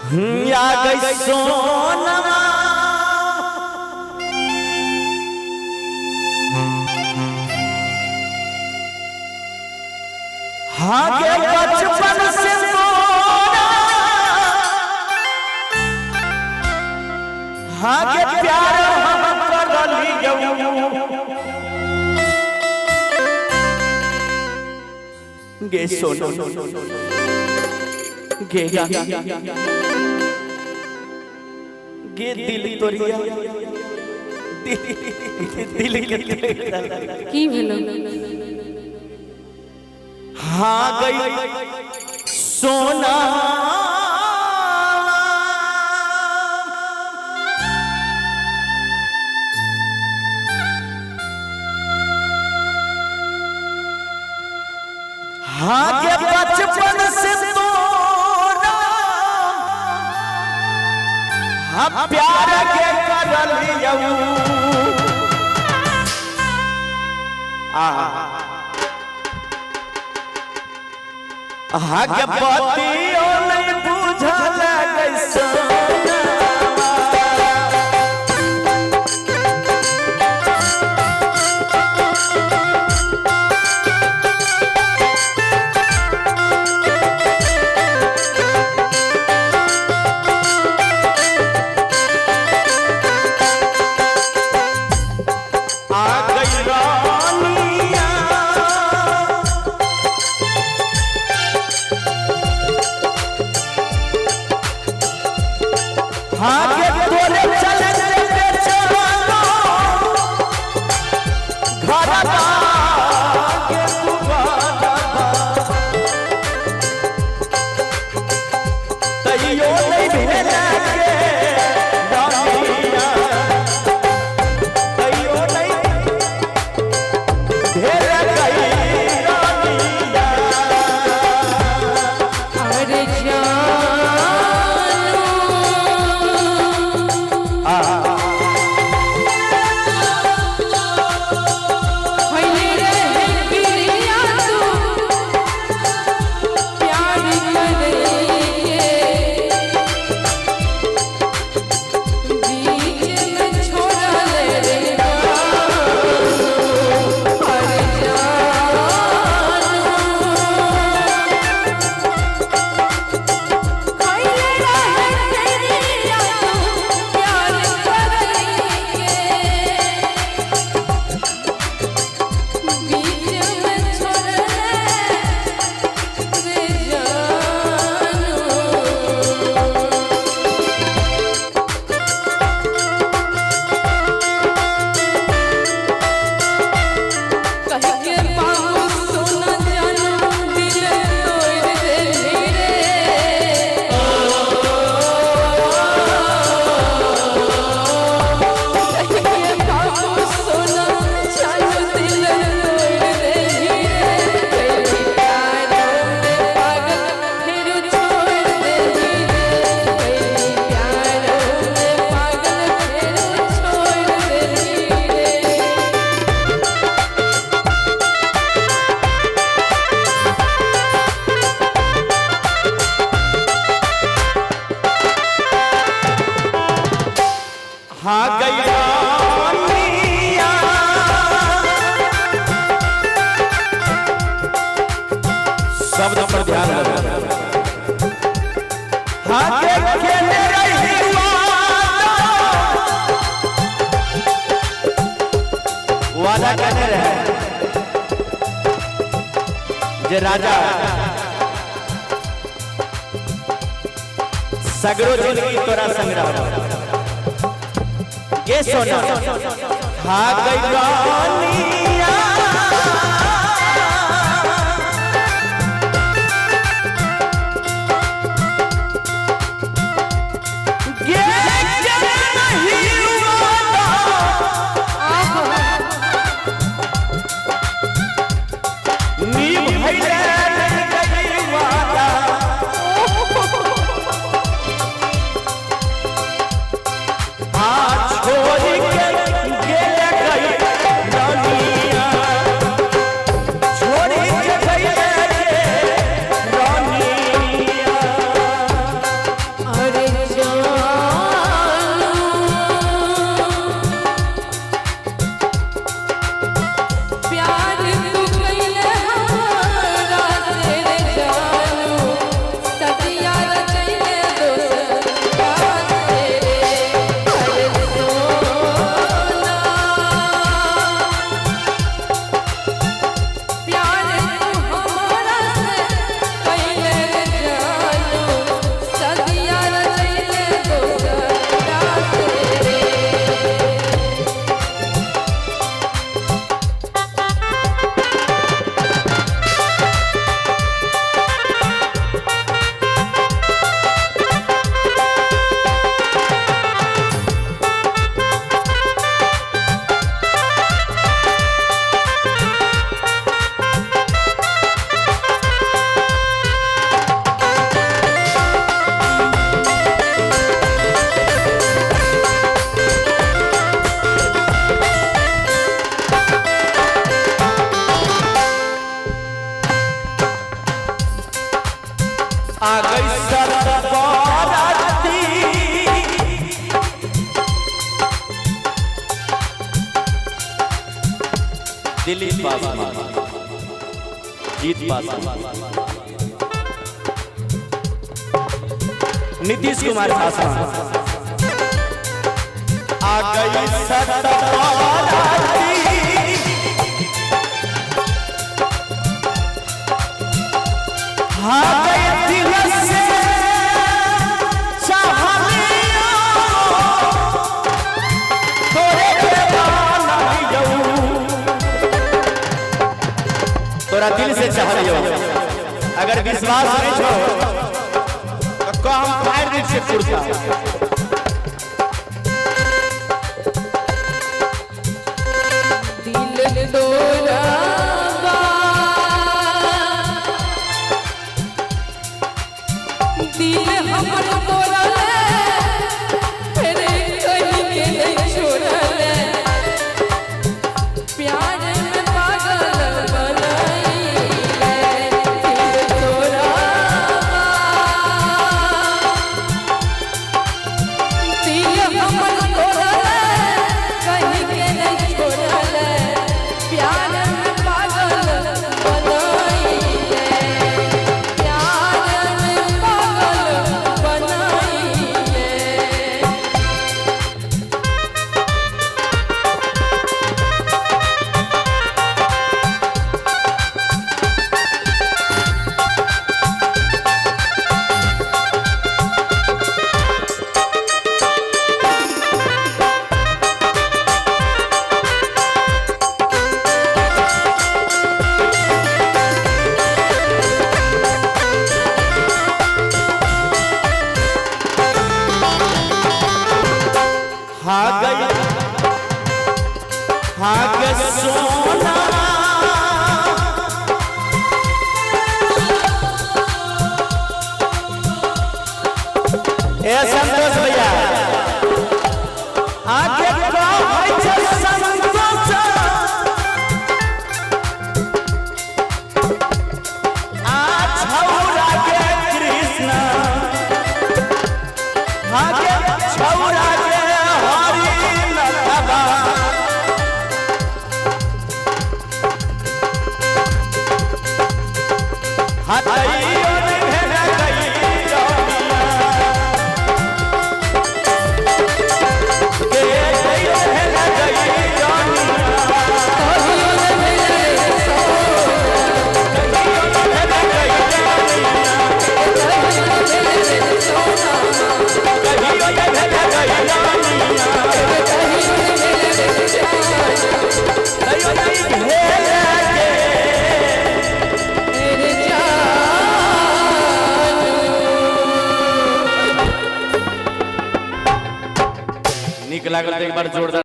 आ गई सोनमा हागे बचपन से मोरा हागे प्यार हम कर लियो गे सोनो गे गे दिल तोरिया दिल की भेलो हाँ गई सोना हाँ के बचपन से तोरा हाँ प्यार के कर लियो हागे पतियो नहीं बुझल कैसे हागे तोरे चले चले चलो घर के तू तैयो नहीं भेला के रानिया तैयो नहीं भेला गई रानिया अरे हाँ गई रानिया शब्द पर ध्यान रखना हाँ के खेले रही वादा कहने रहे जे राजा सगरो जिंदगी तोरा संग्राम ये सोना हाँ गई रानिया छोड़ के गेले गई रानी दिलीप पासवान, जीत पासवान, नीतीश कुमार पासवान। आ गई सतवाराती, आ गई दिल से चाहलिया, तोरे दीवाना जाऊं, तोरा दिल से चाहलियो। अगर विश्वास नहीं छो तो हम फायर दिल से पुरता। दिल तोरा दिल हमर तोरा फिर कहीं के नहीं छोड़ले, प्यार में पागल बनाइले। दिल तोरा दिल हमर तोरा कहीं के नहीं छोड़ले, प्यार में पागल बनाइले, प्यार में पागल बनाइले। हाँ गई सोना ए संतोष भैया, आगे संतोष छौरा के कृष्ण, आगे छौरा के हरि नथवा, हतैयो भेल गई जौनिया, के हतैयो भेल गई जौनिया, कहियो न भेल गई निक लागल। एक बार जोरदार